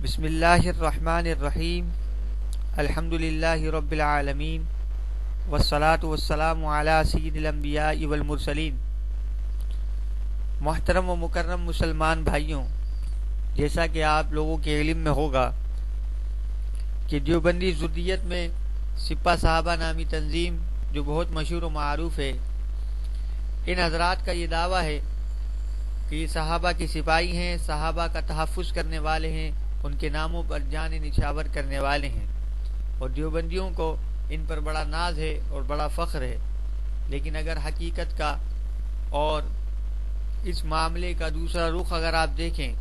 بسم اللہ الرحمن الرحیم الحمدللہ رب العالمین والصلاة والسلام علی سید الانبیاء والمرسلین۔ محترم و مکرم مسلمان بھائیوں، جیسا کہ آپ لوگوں کے علم میں ہوگا کہ دیوبندی ذریت میں سپہ صحابہ نامی تنظیم جو بہت مشہور و معروف ہے، ان حضرات کا یہ دعویٰ ہے کہ یہ صحابہ کے سپاہی ہیں، صحابہ کا تحفظ کرنے والے ہیں، ان کے ناموں پر جان نچھاور کرنے والے ہیں، اور دیوبندیوں کو ان پر بڑا ناز ہے اور بڑا فخر ہے۔ لیکن اگر حقیقت کا اور اس معاملے کا دوسرا رخ اگر آپ دیکھیں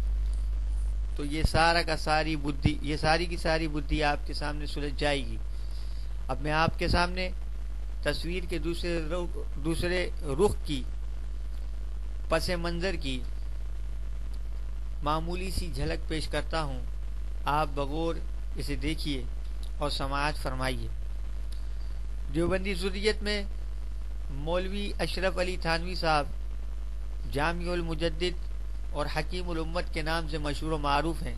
تو یہ ساری کی ساری بدھی آپ کے سامنے سلجھ جائے گی۔ اب میں آپ کے سامنے تصویر کے دوسرے رخ کی پس منظر کی معمولی سی جھلک پیش کرتا ہوں، آپ بغور اسے دیکھیے اور سماعت فرمائیے۔ دیوبندی ذریت میں مولوی اشرف علی تھانوی صاحب جامع المجدد اور حکیم الامت کے نام سے مشہور و معروف ہیں۔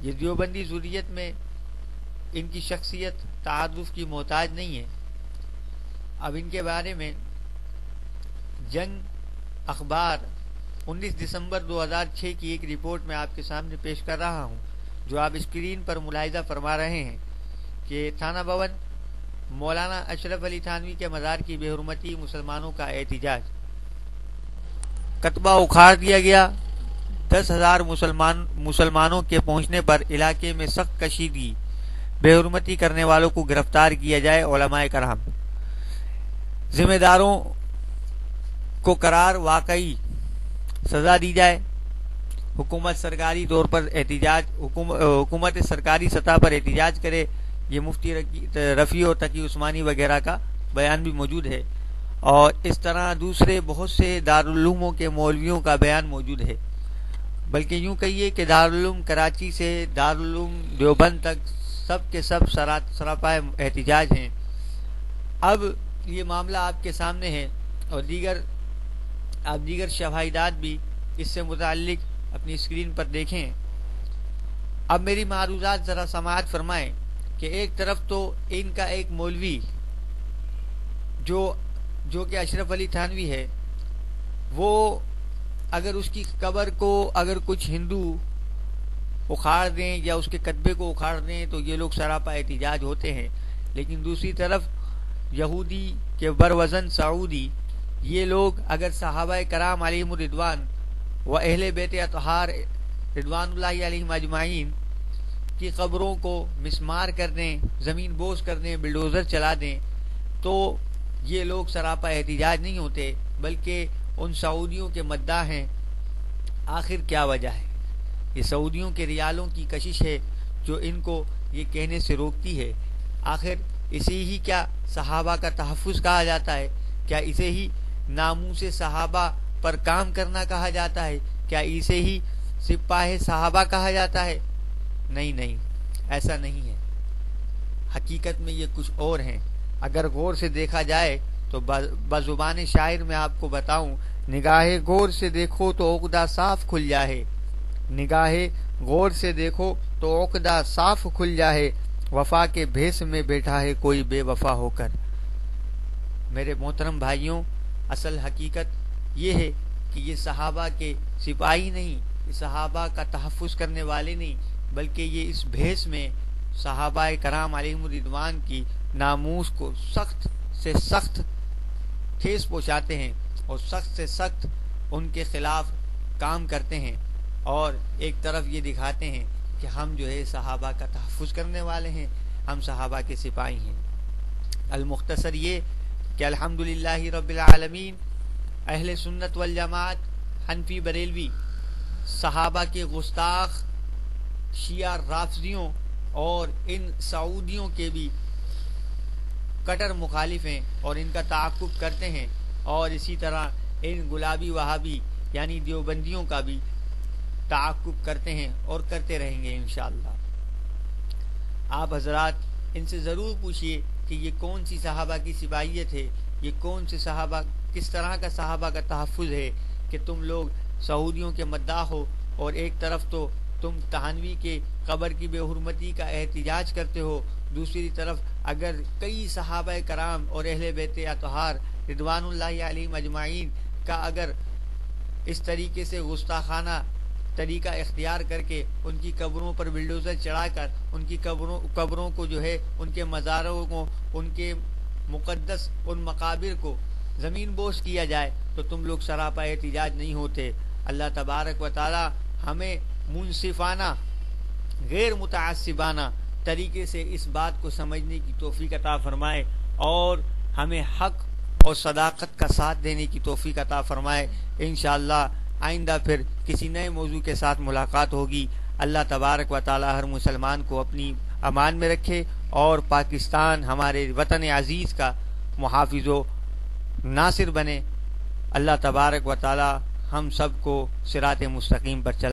یہ دیوبندی ذریت میں ان کی شخصیت تعارف کی محتاج نہیں ہے۔ اب ان کے بارے میں جنگ اخبار 19 دسمبر 2006 کی ایک رپورٹ میں آپ کے سامنے پیش کر رہا ہوں، جو آپ اسکرین پر ملاحظہ فرما رہے ہیں کہ تھانہ بھون مولانا اشرف علی تھانوی کے مزار کی بے حرمتی، مسلمانوں کا احتجاج، کتبہ اکھاڑ دیا گیا، 10,000 مسلمانوں کے پہنچنے پر علاقے میں سخت کشیدگی، بے حرمتی کرنے والوں کو گرفتار کیا جائے، علماء کرام ذمہ داروں کو قرار واقعی سزا دی جائے، حکومت سرکاری طور پر حکومت سرکاری سطح پر احتجاج کرے۔ یہ مفتی رفیع اور تقی عثمانی وغیرہ کا بیان بھی موجود ہے، اور اس طرح دوسرے بہت سے دارالعلوموں کے مولویوں کا بیان موجود ہے۔ بلکہ یوں کہیے کہ دارالعلوم کراچی سے دارالعلوم دیوبند تک سب کے سب سراپا احتجاج ہیں۔ اب یہ معاملہ آپ کے سامنے ہے، اور دیگر شواہدات بھی اس سے متعلق اپنی اسکرین پر دیکھیں۔ اب میری معروضات ذرا سماعت فرمائیں کہ ایک طرف تو ان کا ایک مولوی جو کہ اشرف علی تھانوی ہے، وہ اگر اس کی قبر کو اگر کچھ ہندو اکھاڑ دیں یا اس کے کتبے کو اکھاڑ دیں تو یہ لوگ سراپا احتجاج ہوتے ہیں، لیکن دوسری طرف یہودی کے بروزن سعودی یہ لوگ اگر صحابہ کرام علیہم الرضوان و اہل بیت اطہار رضوان اللہ علیہم اجمعین کی قبروں کو مسمار کر دیں، زمین بوس کر دیں، بلڈوزر چلا دیں، تو یہ لوگ سراپا احتجاج نہیں ہوتے بلکہ ان سعودیوں کے مداح ہیں۔ آخر کیا وجہ ہے؟ یہ سعودیوں کے ریالوں کی کشش ہے جو ان کو یہ کہنے سے روکتی ہے۔ آخر اسے ہی کیا صحابہ کا تحفظ کہا جاتا ہے؟ کیا اسے ہی ناموس صحابہ پر کام کرنا کہا جاتا ہے؟ کیا اسے ہی سپاہ صحابہ کہا جاتا ہے؟ نہیں، ایسا نہیں ہے۔ حقیقت میں یہ کچھ اور ہیں۔ اگر غور سے دیکھا جائے تو بزبان شاعر میں آپ کو بتاؤں، نگاہ غور سے دیکھو تو عقدہ صاف کھل جائے، نگاہ غور سے دیکھو تو عقدہ صاف کھل جائے، وفا کے بھیس میں بیٹھا ہے کوئی بے وفا ہو کر۔ میرے محترم بھائیوں، اصل حقیقت یہ ہے کہ یہ صحابہ کے سپاہی نہیں، یہ صحابہ کا تحفظ کرنے والے نہیں، بلکہ یہ اس بھیس میں صحابہ کرام علیہم الرضوان کی ناموس کو سخت سے سخت ٹھیس پہنچاتے ہیں اور سخت سے سخت ان کے خلاف کام کرتے ہیں، اور ایک طرف یہ دکھاتے ہیں کہ ہم جو ہے صحابہ کا تحفظ کرنے والے ہیں، ہم صحابہ کے سپاہی ہیں۔ المختصر یہ کہ الحمدللہ رب العالمین، اہل سنت والجماعت حنفی بریلوی صحابہ کے گستاخ شیعہ رافضیوں اور ان سعودیوں کے بھی کٹر مخالف ہیں اور ان کا تعاقب کرتے ہیں، اور اسی طرح ان گلابی وہابی یعنی دیوبندیوں کا بھی تعاقب کرتے ہیں اور کرتے رہیں گے انشاءاللہ۔ آپ حضرات ان سے ضرور پوچھئے کہ یہ کون سی صحابہ کی سپاہیت ہے، یہ کون سے صحابہ، کس طرح کا صحابہ کا تحفظ ہے کہ تم لوگ سعودیوں کے مداح ہو اور ایک طرف تو تم تہانوی کے قبر کی بے حرمتی کا احتجاج کرتے ہو، دوسری طرف اگر کئی صحابہ کرام اور اہل بیت اطہار رضوان اللہ علیہم اجمعین کا اگر اس طریقے سے گستاخانہ طریقہ اختیار کر کے ان کی قبروں پر بلڈوزر چڑھا کر ان کی قبروں کو جو ہے ان کے مزاروں کو ان کے مقدس ان مقابر کو زمین بوس کیا جائے تو تم لوگ سراپا احتجاج نہیں ہوتے۔ اللہ تبارک و تعالی ہمیں منصفانہ غیر متعصبانہ طریقے سے اس بات کو سمجھنے کی توفیق عطا فرمائے اور ہمیں حق اور صداقت کا ساتھ دینے کی توفیق عطا فرمائے۔ انشاءاللہ آئندہ پھر کسی نئے موضوع کے ساتھ ملاقات ہوگی۔ اللہ تبارک و تعالی ہر مسلمان کو اپنی امان میں رکھے اور پاکستان ہمارے وطن عزیز کا محافظ و ناصر بنے۔ اللہ تبارک و تعالی ہم سب کو صراط مستقیم پر چلا